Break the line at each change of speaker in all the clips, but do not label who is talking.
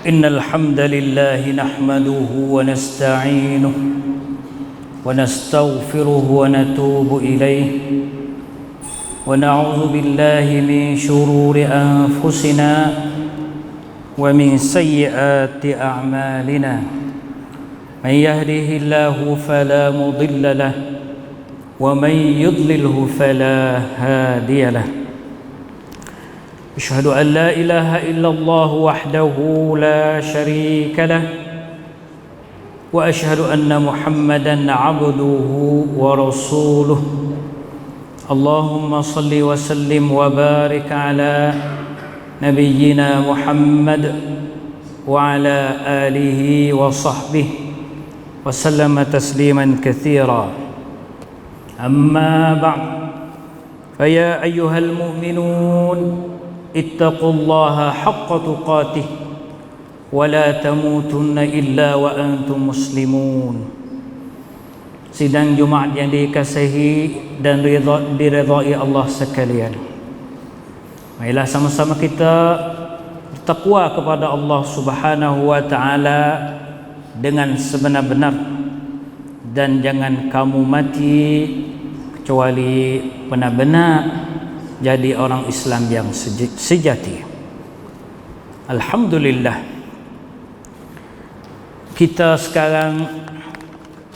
إن الحمد لله نحمده ونستعينه ونستغفره ونتوب إليه ونعوذ بالله من شرور أنفسنا ومن سيئات أعمالنا من يهده الله فلا مضل له ومن يضلله فلا هادي له أشهد أن لا إله إلا الله وحده لا شريك له وأشهد أن محمدا عبده ورسوله اللهم صل وسلم وبارك على نبينا محمد وعلى آله وصحبه وسلم تسليما كثيرا أما بعد فيا أيها المؤمنون اتقوا الله حق تقاته ولا تموتن إلا وأنتم مسلمون. Sidang Jumaat yang dikasihi dan diridhai Allah sekalian, marilah sama-sama kita bertakwa kepada Allah Subhanahu wa taala dengan sebenar-benar, dan jangan kamu mati kecuali benar-benar jadi orang Islam yang sejati. Alhamdulillah, kita sekarang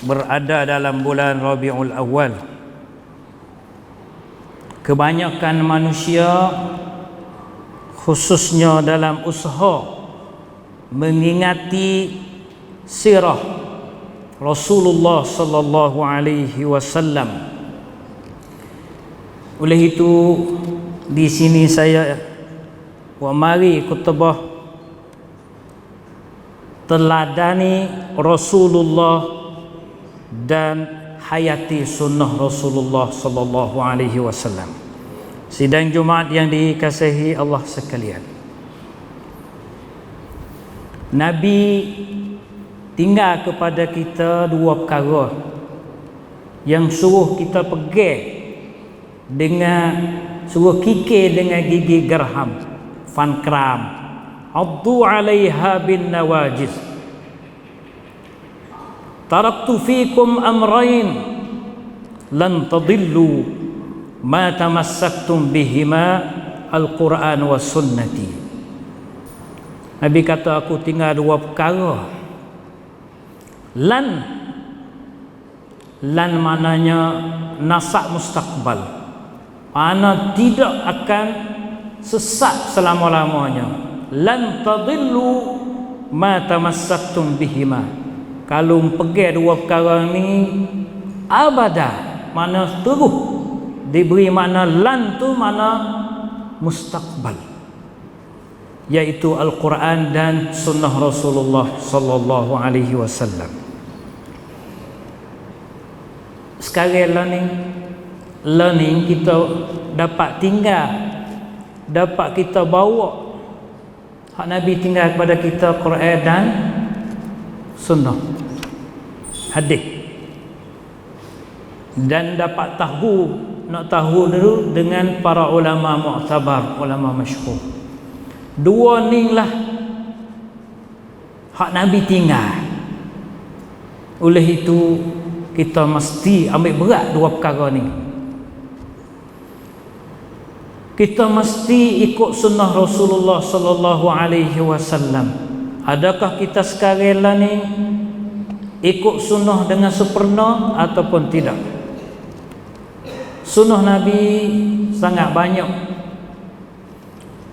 berada dalam bulan Rabiul Awal. Kebanyakan manusia, khususnya dalam usaha mengingati sirah Rasulullah sallallahu alaihi wasallam. Oleh itu, di sini saya mari khutbah teladani Rasulullah dan hayati sunnah Rasulullah sallallahu alaihi wasallam. Sidang Jumaat yang dikasihi Allah sekalian, Nabi tinggal kepada kita dua perkara yang suruh kita pegang dengan, suruh kikir dengan gigi gerham, fankram, addu alaiha bin nawajiz. Taraktu fikum amrain lan tadillu ma tamassaktum bihima al-Quran wa sunnati. Nabi kata, aku tinggal dua perkara. Lan maknanya nasak mustaqbal, mana tidak akan sesat selama-lamanya. Lan tadillu ma tamassaktum bihima, kalau pegang dua perkara ni abada, mana terus diberi makna lan tu makna mustaqbal, iaitu Al-Quran dan sunnah Rasulullah sallallahu alaihi wasallam. Sekarang learning kita dapat tinggal, dapat kita bawa hak Nabi tinggal kepada kita, Quran dan sunnah, hadis, dan dapat nak tahu dulu dengan para ulama mu'tabar, ulama masyhur. Dua ni lah hak Nabi tinggal. Oleh itu kita mesti ambil berat dua perkara ni. Kita mesti ikut sunnah Rasulullah sallallahu alaihi wasallam. Adakah kita sekarang ni ikut sunnah dengan sempurna ataupun tidak? Sunnah Nabi sangat banyak.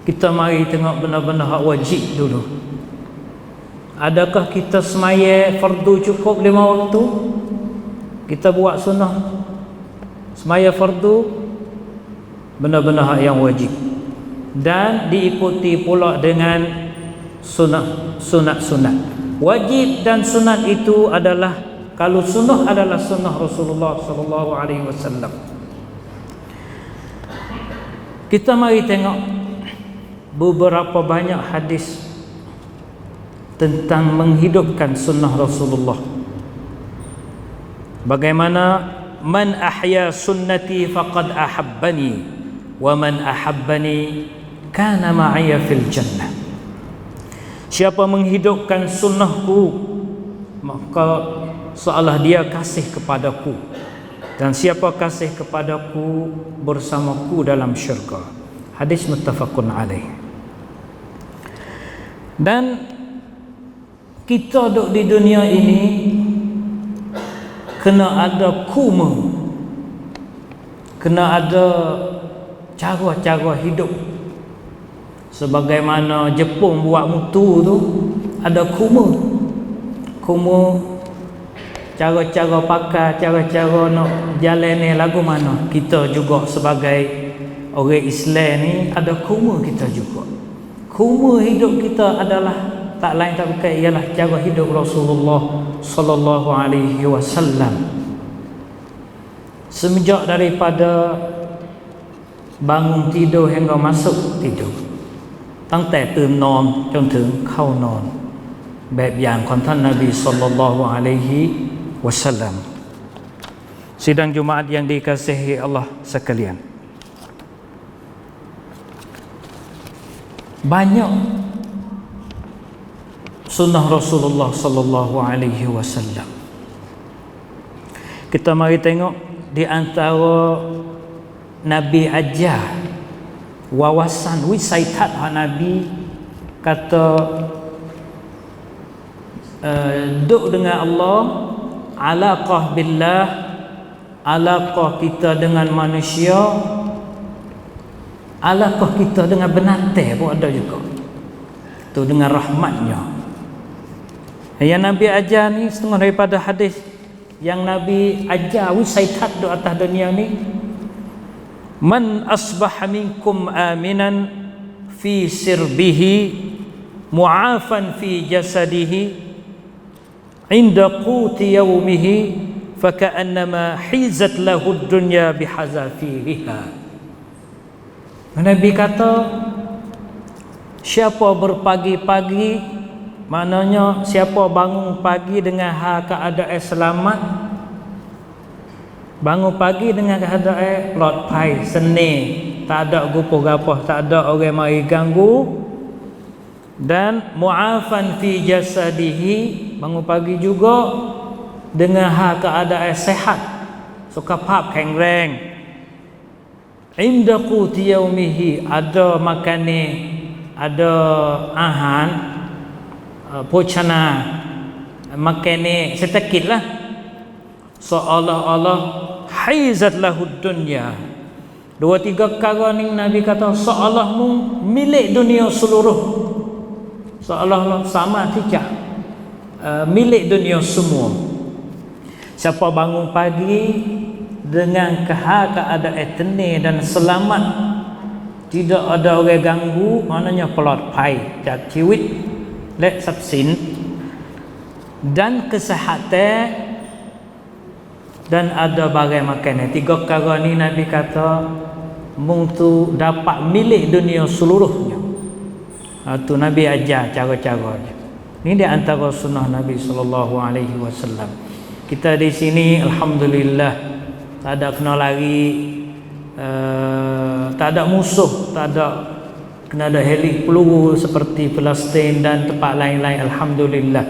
Kita mari tengok benar-benar hak wajib dulu. Adakah kita semaya fardu cukup 5 waktu? Kita buat sunnah semaya fardu benar-benar hak yang wajib, dan diikuti pula dengan sunat. Wajib dan sunat itu adalah, kalau sunnah adalah sunnah Rasulullah sallallahu alaihi wasallam. Kita mari tengok beberapa banyak hadis tentang menghidupkan sunnah Rasulullah. Bagaimana man ahya sunnati faqad ahabbani wa man ahabbani kana ma'aya fil jannah. Siapa menghidupkan sunnahku, maka seolah dia kasih kepadaku, dan siapa kasih kepadaku bersamaku dalam syurga. Hadis muttafaqun alaih. Dan kita duduk di dunia ini kena ada kuma, kena ada cara-cara hidup. Sebagaimana Jepun buat mutu tu, ada kuma, cara-cara pakai, cara-cara nak jalan ni lagu mana. Kita juga sebagai orang Islam ni ada kuma kita juga. Kuma hidup kita adalah tak lain tak bukan ialah cara hidup Rasulullah sallallahu alaihi wasallam. Semenjak daripada bangun tidur hingga masuk tidur, ตั้งแต่ตื่นนอนจนถึงเข้านอน แบบอย่างของท่านนบีศ็อลลัลลอฮุอะลัยฮิวะซัลลัม Sidang Jumaat yang dikasihi Allah sekalian, banyak sunnah Rasulullah sallallahu alaihi wasallam. Kita mari tengok di antara Nabi ajar wawasan wisaitat Nabi kata duduk dengan Allah, alaqah billah, alaqah kita dengan manusia, alaqah kita dengan binatang pun ada juga tu, dengan rahmatnya. Yang Nabi ajar ni setengah daripada hadis yang Nabi ajar wisaitat di atas dunia ni. Man asbaha minkum aminan fi sirbihi mu'afan fi jasadihi inda quti yawmihi faka'annama hizat lahu dunya bihazafiriha. Nabi kata, siapa berpagi-pagi, maknanya siapa bangun pagi dengan keadaan selamat, bangun pagi dengan keadaan plot pai, seni, tak ada gupo-gapoh, tak ada orang mari ganggu, dan mu'afan fi jasadihi, bangun pagi juga dengan keadaan sehat, suka pap keng-reng, inda quti yaumihi, ada makanan, ada ahan, pochana, makanan sedikit lah, seolah-olah haizat lahud dunya. Dua tiga perkara ni Nabi kata seolah mu milik dunia seluruh, seolah-olah sama tidak milik dunia semua. Siapa bangun pagi dengan keadaan tenang dan selamat, tidak ada orang ganggu, maknanya pelot paiจากชีวิตและทรัพย์สิน dan kesihatan, dan ada barang makanan. Tiga perkara ni Nabi kata mung tu dapat milik dunia seluruhnya. Tu Nabi ajar cara-caranya. Ini di antara sunnah Nabi sallallahu alaihi wasallam. Kita di sini alhamdulillah tak ada kena lari, tak ada musuh, tak ada kena ada heli peluru seperti Palestin dan tempat lain-lain. Alhamdulillah,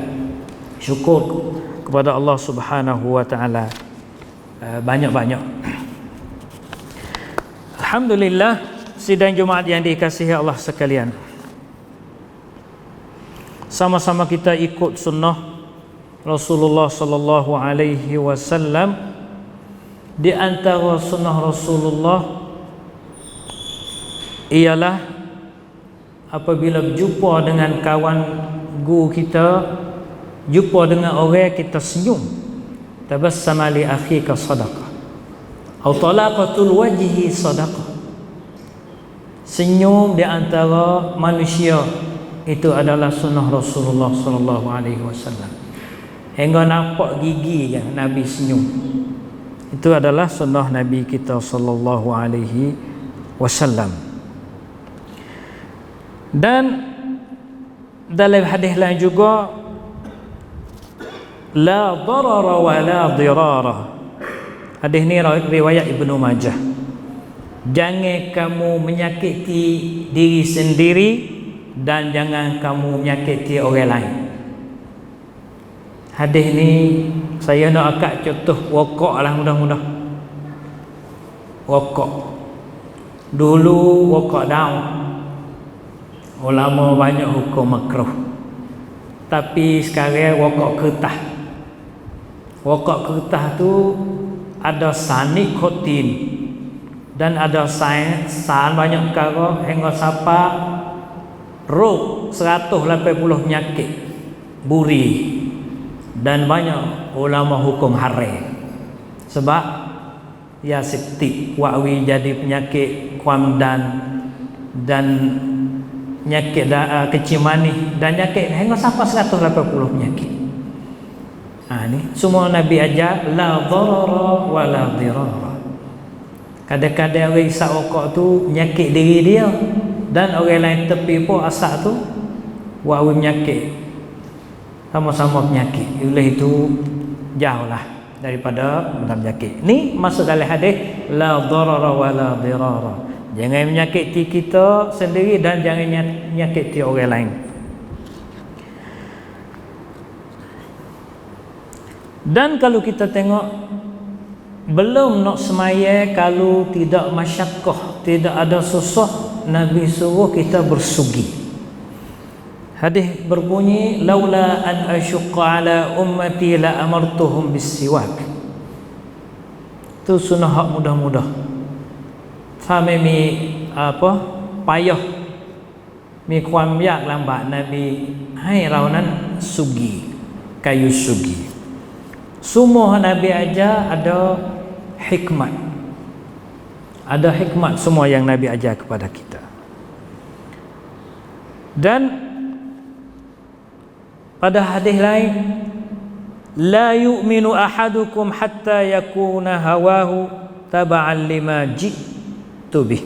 syukur kepada Allah Subhanahu wa taala. Banyak-banyak. Alhamdulillah, sidang Jumaat yang dikasihi Allah sekalian, sama-sama kita ikut sunnah Rasulullah sallallahu alaihi wasallam. Di antara sunnah Rasulullah ialah apabila berjumpa dengan kawan guru kita, jumpa dengan orang, kita senyum. Tabassama li akhika sadaqah atau talaqatul wajhi sadaqah. Senyum di antara manusia itu adalah sunnah Rasulullah sallallahu alaihi wasallam. Hingga nampak gigi kan Nabi senyum, itu adalah sunnah Nabi kita sallallahu alaihi wasallam. Dan dalam hadis lain juga, la darara wa la dirara. Hadis ni riwayat Ibnu Majah. Jangan kamu menyakiti diri sendiri dan jangan kamu menyakiti orang lain. Hadis ni saya nak akak contoh rokok lah mudah-mudah. Rokok. Dulu rokok daun. Ulama banyak hukum makruh. Tapi sekarang rokok kertas. Rokok kertas tu ada nikotin dan ada san banyak perkara hingga sampai rok 180 penyakit buri, dan banyak ulama hukum haram sebab ya sektik wawi jadi penyakit kuamdan dan penyakit kecil manis dan penyakit hingga sampai 180 penyakit. Ni semua Nabi ajar la dharara wa la dirara. Kadang-kadang orang isap rokok tu penyakit diri dia dan orang lain tepi pun asap tu wawi penyakit, sama-sama penyakit. Oleh itu jauhlah daripada penyakit. Ni masuk dalam hadis la dharara wa la dirara. Jangan menyakiti kita sendiri dan jangan menyakiti orang lain. Dan kalau kita tengok belum nak semaya, kalau tidak masyakkah, tidak ada susah, Nabi suruh kita bersugi. Hadis berbunyi laula an asyqa ala ummati la amartuhum bis-siwak. Tu sunnah hak mudah-mudah. Sampai mi payah mi kuam yak lambat Nabi hai raunan sugi, kayu sugi. Semua Nabi ajar ada hikmat. Ada hikmat semua yang Nabi ajar kepada kita. Dan pada hadis lain la yu'minu ahadukum hatta yakuna hawahu taba'an lima ji'tu bih.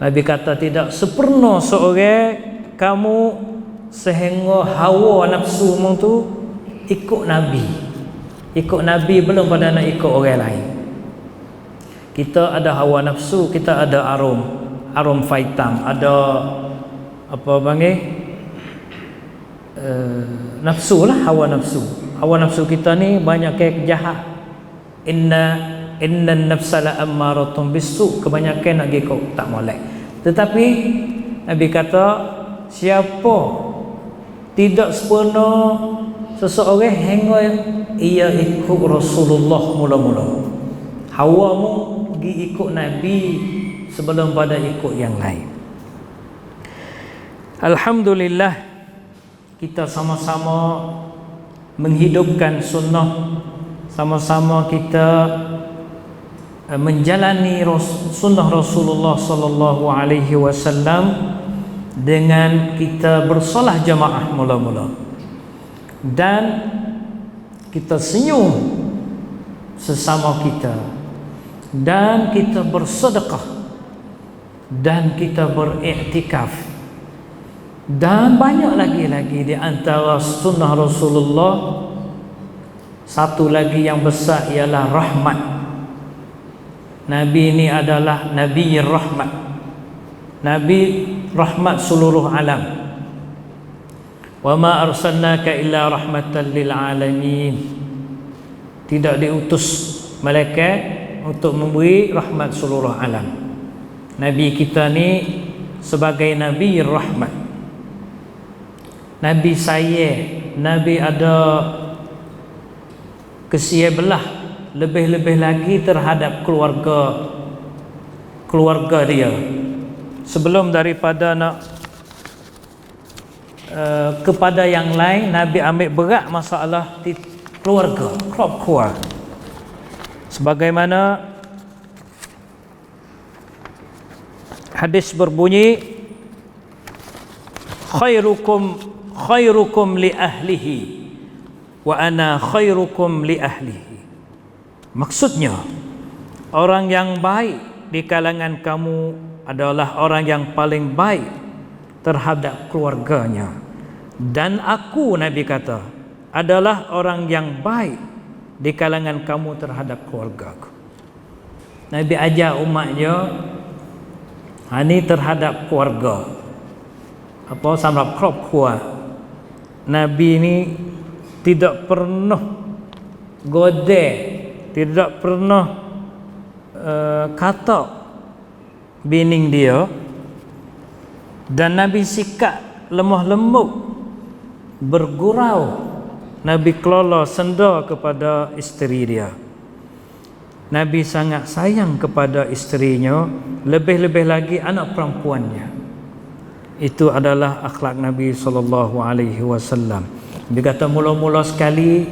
Nabi kata tidak sempurna seorang kamu sehingga hawa nafsu mu tu ikut Nabi. Ikut Nabi belum pada nak ikut orang lain. Kita ada hawa nafsu, kita ada arum faitam, ada apa panggil nafsu lah, hawa nafsu. Hawa nafsu kita ni banyak kejahat. Inna nafsa la ammaratun bisu, kebanyakan nak ikut tak molek. Tetapi Nabi kata siapa tidak sempurna seseorang hingga ia ikut Rasulullah mula-mula. Hawamu pergi ikut Nabi sebelum pada ikut yang lain. Alhamdulillah kita sama-sama menghidupkan sunnah, sama-sama kita menjalani sunnah Rasulullah sallallahu alaihi wasallam dengan kita bersolah jamaah mula-mula. Dan kita senyum sesama kita, dan kita bersedekah, dan kita beriktikaf, dan banyak lagi di antara sunnah Rasulullah. Satu lagi yang besar ialah rahmat. Nabi ini adalah Nabi rahmat, Nabi rahmat seluruh alam. Wa ma arsalnaka illa rahmatan lil alamin. Tidak diutus malaikat untuk memberi rahmat seluruh alam. Nabi kita ni sebagai Nabi rahmat, Nabi saya, Nabi ada kesia belah lebih-lebih lagi terhadap keluarga dia. Sebelum daripada nak kepada yang lain, Nabi ambil berat masalah di keluarga, keluarga. Sebagaimana hadis berbunyi khairukum li ahlihi wa ana khairukum li ahlihi. Maksudnya orang yang baik di kalangan kamu adalah orang yang paling baik terhadap keluarganya. Dan aku, Nabi kata, adalah orang yang baik di kalangan kamu terhadap keluargaku. Nabi ajar umatnya ini terhadap keluarga. apa samrap krop kuah. Nabi ni tidak pernah godeh, tidak pernah kata bining dia, dan Nabi sikap lemah lembut, bergurau. Nabi kelola senda kepada isteri dia. Nabi sangat sayang kepada isterinya, lebih-lebih lagi anak perempuannya. Itu adalah akhlak Nabi sallallahu alaihi wasallam. Dia kata mula-mula sekali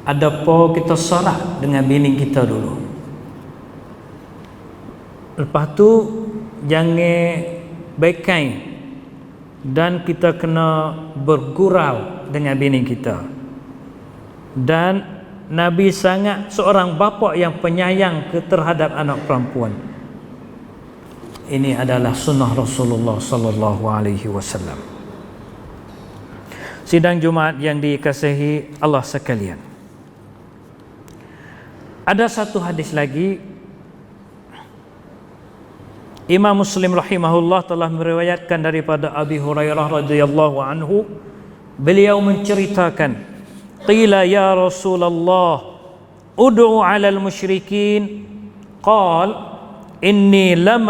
ada apa kita sorak dengan bini kita dulu. Lepas tu jangan baikai dan kita kena bergurau dengan bini kita. Dan Nabi sangat seorang bapa yang penyayang terhadap anak perempuan. Ini adalah sunnah Rasulullah sallallahu alaihi wasallam. Sidang Jumaat yang dikasihi Allah sekalian, ada satu hadis lagi. Imam Muslim rahimahullah telah meriwayatkan daripada Abi Hurairah radhiyallahu anhu, beliau menceritakan, qila ya Rasulullah ud'u 'alal musyrikin, qal inni lam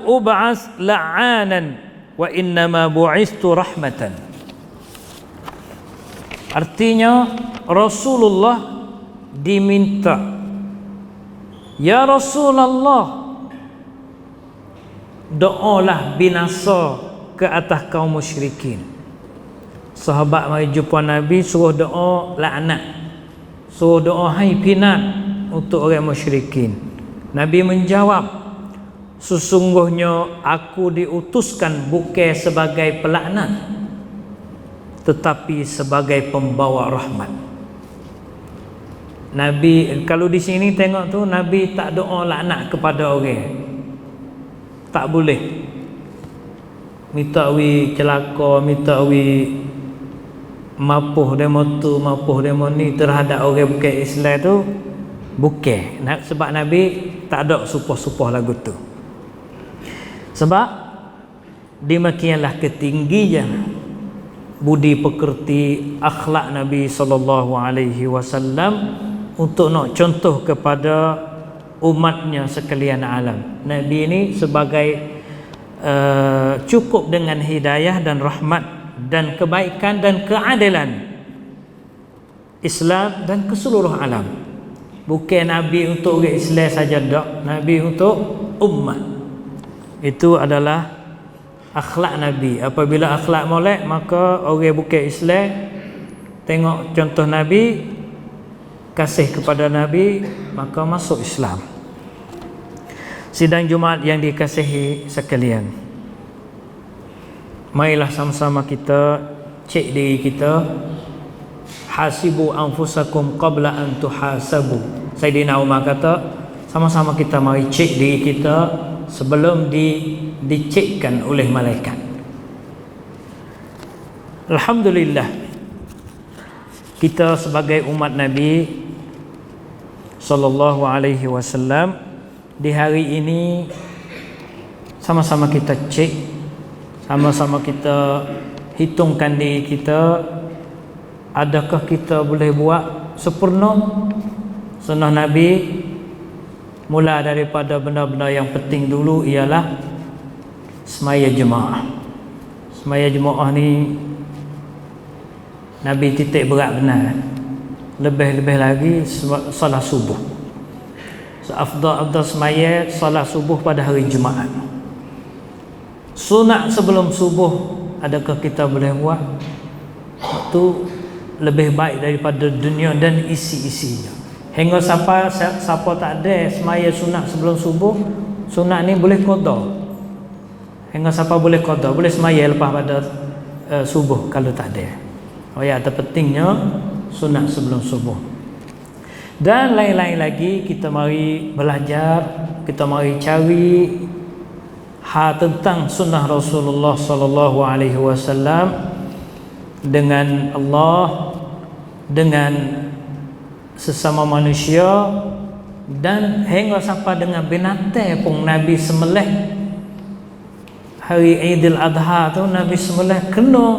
ub'as la'anan wa innama bu'istu rahmatan. Artinya Rasulullah diminta, ya Rasulullah, doalah binasa ke atas kaum musyrikin. Sahabat mari jumpa Nabi, suruh doa laknat, suruh doa hai pinat untuk orang musyrikin. Nabi menjawab, sesungguhnya aku diutuskan bukan sebagai pelaknat, tetapi sebagai pembawa rahmat. Nabi, kalau di sini tengok tu, Nabi tak doa laknat kepada orang. Tak boleh. Minta wi celaka, minta wi mapuh demo tu, mapuh demo ni terhadap orang bukan Islam tu, bukan. Sebab Nabi tak ada supoh-supoh lagu tu. Sebab demikianlah ketinggian budi pekerti akhlak Nabi sallallahu alaihi wasallam untuk nak contoh kepada umatnya sekalian alam. Nabi ini sebagai cukup dengan hidayah dan rahmat dan kebaikan dan keadilan Islam dan keseluruh alam. Bukan Nabi untuk orang Islam saja, tak. Nabi untuk umat. Itu adalah akhlak Nabi. Apabila akhlak molek, maka orang bukan Islam tengok contoh Nabi, kasih kepada Nabi, maka masuk Islam. Sidang Jumaat yang dikasihi sekalian, marilah sama-sama kita cek diri kita. Hasibu anfusakum qabla an tuhasabu. Sayyidina Umar kata, sama-sama kita mari cek diri kita sebelum dicekkan oleh malaikat. Alhamdulillah, kita sebagai umat Nabi sallallahu alaihi wasallam di hari ini sama-sama kita cek, sama-sama kita hitungkan diri kita, adakah kita boleh buat sempurna sunnah Nabi. Mula daripada benda-benda yang penting dulu ialah semaya jemaah. Semaya jemaah ni Nabi titik berat benar. Lebih-lebih lagi salat subuh. Afdal semaya salat subuh pada hari Jumaat. Sunat sebelum subuh, adakah kita boleh buat? Itu lebih baik daripada dunia dan isi-isinya. Hingga siapa tak ada semaya sunat sebelum subuh, sunat ni boleh qada. Hingga siapa boleh qada, boleh semaya lepas pada subuh kalau tak ada. Oh ya, terpentingnya sunat sebelum subuh. Dan lain-lain lagi, kita mari belajar, kita mari cari tentang sunnah Rasulullah sallallahu alaihi wasallam dengan Allah, dengan sesama manusia, dan hingga sampai dengan binatang pun Nabi sembelih. hari Aidil Adha tu Nabi sembelih kena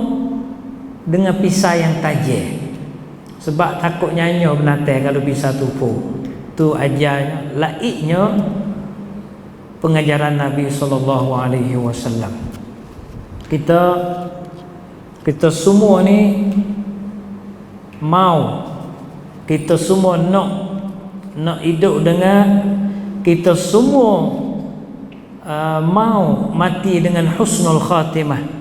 dengan pisau yang tajam, sebab takut nyanyi binatang kalau pisau tupu. Tu ajarnya, laiknya pengajaran Nabi SAW. Kita semua ni mau, kita semua nak hidup dengan, kita semua mau mati dengan husnul khatimah.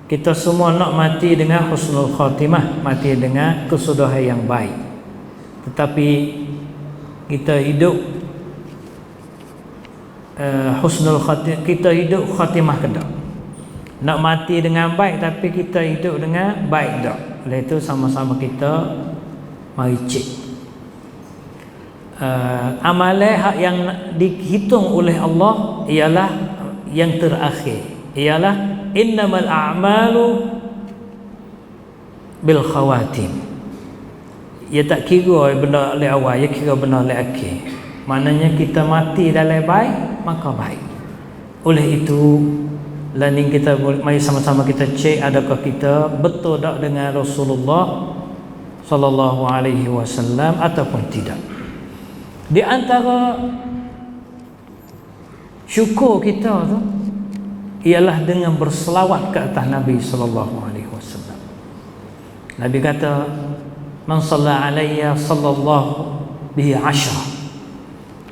Kita semua nak mati dengan husnul khatimah, mati dengan kesudahan yang baik. Tetapi kita hidup husnul khatimah, kita hidup khatimah kedak. Nak mati dengan baik tapi kita hidup dengan baik dak. Oleh itu sama-sama kita mari cek amalan hak yang dihitung oleh Allah ialah yang terakhir, ialah innamal a'malu bil khawatim. Ia tak kira benda le awal, ia kira benda le akhir. Maknanya kita mati dalam baik maka baik. Oleh itu learning kita, mari sama-sama kita cek adakah kita betul tak dengan Rasulullah sallallahu alaihi wasallam ataupun tidak. Di antara syukur kita tu ialah dengan berselawat ke atas Nabi sallallahu alaihi wasallam. Nabi kata, "Man shalla alayya sallallahu bihi 10."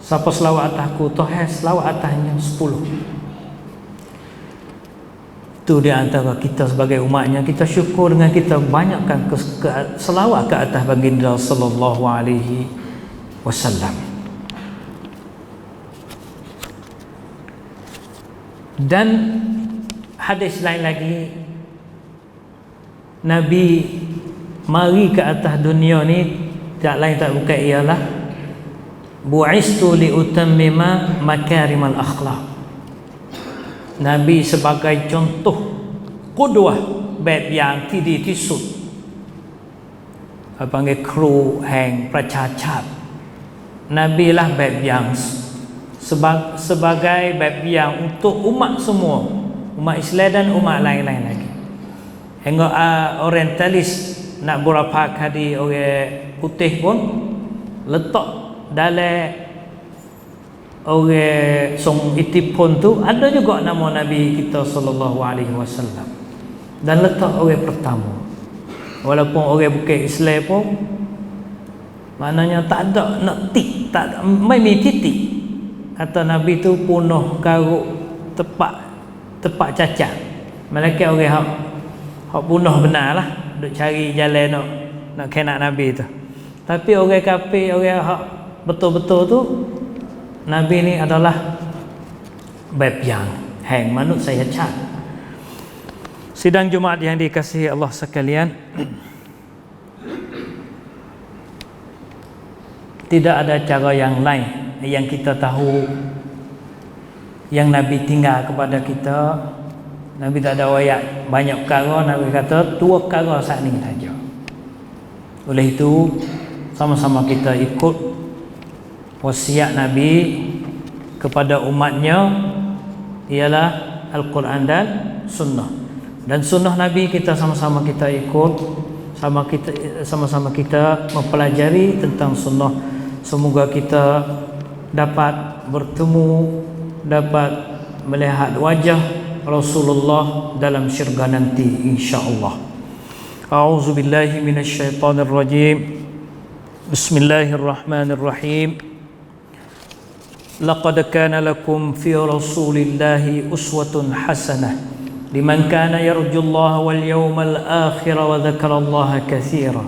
Siapa selawat atasku, Tuhan selawat atasnya 10. Itu di antara kita sebagai umatnya, kita syukur dengan kita banyakkan selawat ke atas baginda sallallahu alaihi wasallam. Dan hadis lain lagi, Nabi mari ke atas dunia ni tak lain tak bukan ialah bu'istu li utammima makarimal akhlaq. Nabi sebagai contoh qudwah, bab yang tidak tisut, apa panggil kru hang pracacat. Nabi lah bab yang sebagai bab yang untuk umat semua, umat Islam dan umat lain-lain lagi. Hingga orientalis nak berapa kali orang putih pun letak dalam orang song itipun tu ada juga nama Nabi kita sallallahu alaihi wasallam, dan letak orang pertama. Walaupun orang bukan Islam pun maknanya tak ada nak tik, tak ada mai titik. Kata Nabi tu punuh karuk tepat cacat. Malaikat orang hak punuh benar lah, duk cari jalan nak kena Nabi tu. Tapi orang kafir, orang hak betul-betul tu, Nabi ni adalah bab yang hang manut saya cat. Sidang Jumaat yang dikasihi Allah sekalian, tidak ada cara yang lain yang kita tahu yang Nabi tinggal kepada kita. Nabi tak ada wayak banyak perkara, Nabi kata 2 perkara saat ni saja. Oleh itu sama-sama kita ikut wasiat Nabi kepada umatnya, ialah Al-Quran dan Sunnah. Dan Sunnah Nabi kita sama-sama kita ikut, sama-sama kita mempelajari tentang Sunnah. Semoga kita dapat bertemu, dapat melihat wajah Rasulullah dalam syurga nanti insya-Allah. A'udzu billahi minasyaitonir rajim. Bismillahirrahmanirrahim. Laqad kana lakum fi Rasulillahi uswatun hasanah liman kana yarjullaha wal yawmal akhir wa dzakarallaha katsira.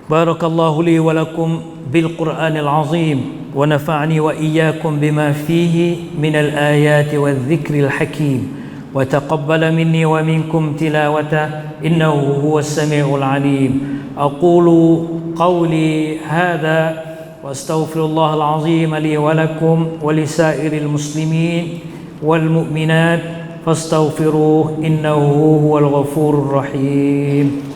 Barakallahu li wa lakum bil Qur'anil azim wa nafa'ani wa iyyakum bima fihi minal ayati wadh dzikril hakim wa taqabbala minni wa minkum tilawata innahu huwas samiul alim. Aqulu qawli hadha wa astaghfirullahal azim li wa lakum wa lisairil muslimin wal mu'minat fastaghfiruhu innahu huwal ghafurur rahim.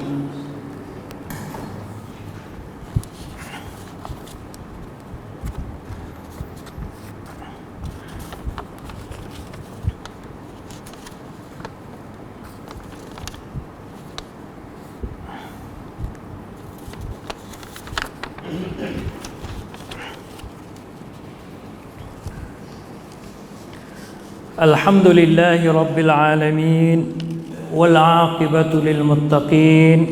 Alhamdulillahi Rabbil Alamin, wal aqibatu lil muttaqin,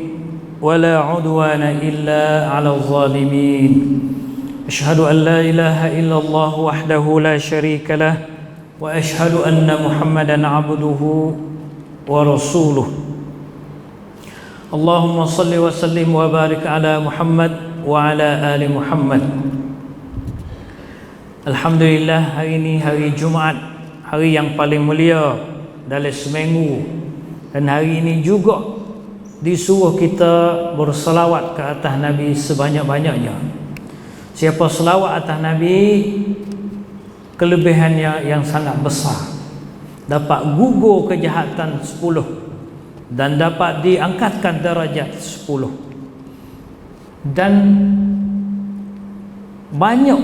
wala udwana illa ala zalimin. Ashhadu an la ilaha illallah wahdahu la syarika lah, wa ashhadu anna Muhammadan abduhu wa rasuluh. Allahumma salli wa sallim wa barik ala Muhammad wa ala ali Muhammad. Alhamdulillah, hari ini hari Jumaat, hari yang paling mulia dalam seminggu, dan hari ini juga disuruh kita berselawat ke atas Nabi sebanyak-banyaknya. Siapa selawat atas Nabi, kelebihannya yang sangat besar, dapat gugur kejahatan 10 dan dapat diangkatkan darajat 10, dan banyak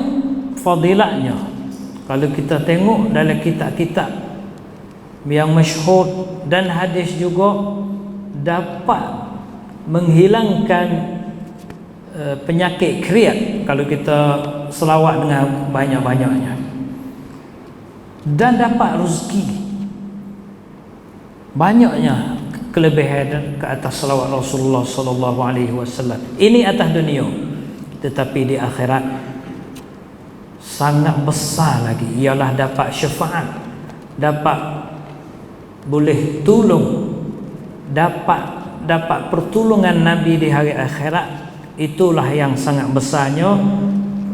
fadilatnya. Kalau kita tengok dalam kitab-kitab yang masyhur dan hadis juga, dapat menghilangkan penyakit kriat kalau kita selawat dengan banyak-banyaknya, dan dapat rezeki. Banyaknya kelebihan ke atas selawat Rasulullah sallallahu alaihi wasallam. Ini atas dunia, tetapi di akhirat sangat besar lagi, ialah dapat syafaat, dapat boleh tolong, dapat pertolongan Nabi di hari akhirat. Itulah yang sangat besarnya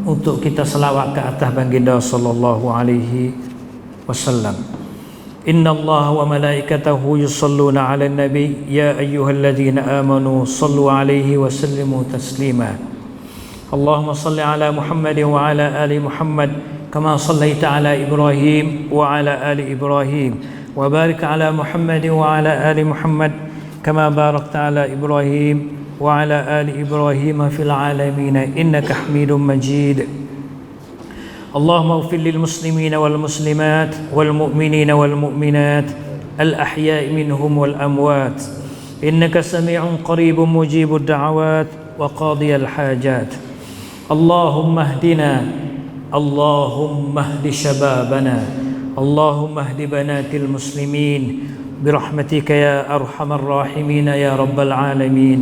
untuk kita selawat ke atas baginda sallallahu alaihi wasallam. Inna Allah wa malaikatahu yusalluna ala nabi ya ayyuhalladzina amanu sallu alaihi wa sallimu taslima. Allahumma salli ala Muhammad wa ala ali Muhammad kama sallaita ala Ibrahim wa ala ali Ibrahim, wa barik ala Muhammad wa ala ali Muhammad kama barakta ala Ibrahim wa ala ali Ibrahim fil alamin innaka Hamidum Majid. اللهم اغفر للمسلمين والمسلمات والمؤمنين والمؤمنات الأحياء منهم والأموات إنك سميع قريب مجيب الدعوات وقاضي الحاجات. اللهم اهدنا، اللهم اهد شبابنا، اللهم اهد بنات المسلمين برحمتك يا أرحم الراحمين يا رب العالمين.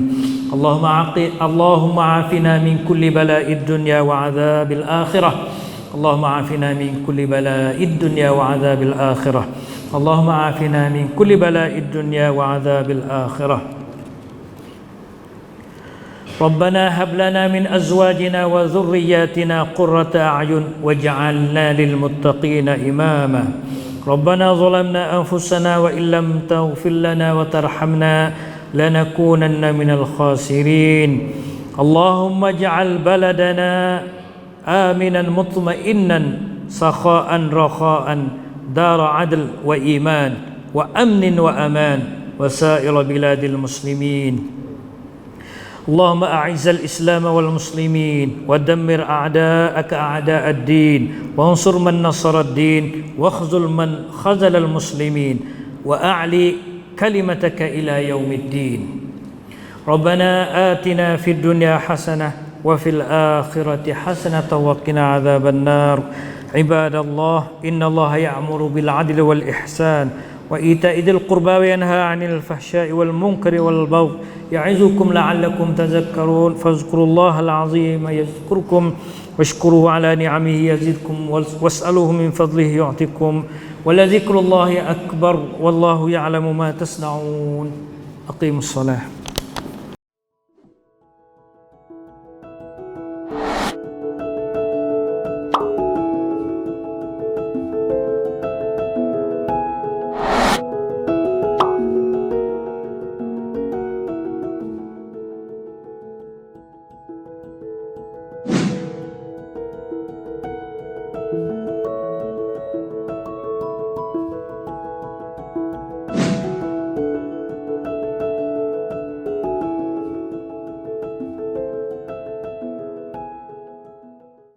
اللهم عافنا من كل بلاء الدنيا وعذاب الآخرة. اللهم عافنا من كل بلاء الدنيا وعذاب الآخرة. اللهم عافنا من كل بلاء الدنيا وعذاب الآخرة. ربنا هب لنا من أزواجنا وذرياتنا قرة أعين واجعلنا للمتقين إماما. ربنا ظلمنا أنفسنا وإن لم تغفر لنا وترحمنا لنكونن من الخاسرين. اللهم اجعل بلدنا آمنا مطمئنا سخاء رخاء دار عدل وإيمان وأمن وأمان وسائر بلاد المسلمين. اللهم أعز الإسلام والمسلمين ودمر أعداءك أعداء الدين وانصر من نصر الدين واخذل من خذل المسلمين وأعلي كلمتك إلى يوم الدين. ربنا آتنا في الدنيا حسنة وفي الآخرة حسنة وقنا عذاب النار. عباد الله، إن الله يأمر بالعدل والإحسان وإيتاء ذي القربى وينهى عن الفحشاء والمنكر والبغي يعظكم لعلكم تذكرون. فاذكروا الله العظيم يذكركم واشكروه على نعمه يزدكم واسألوه من فضله يعطكم ولذكر الله أكبر والله يعلم ما تصنعون. أقيموا الصلاة.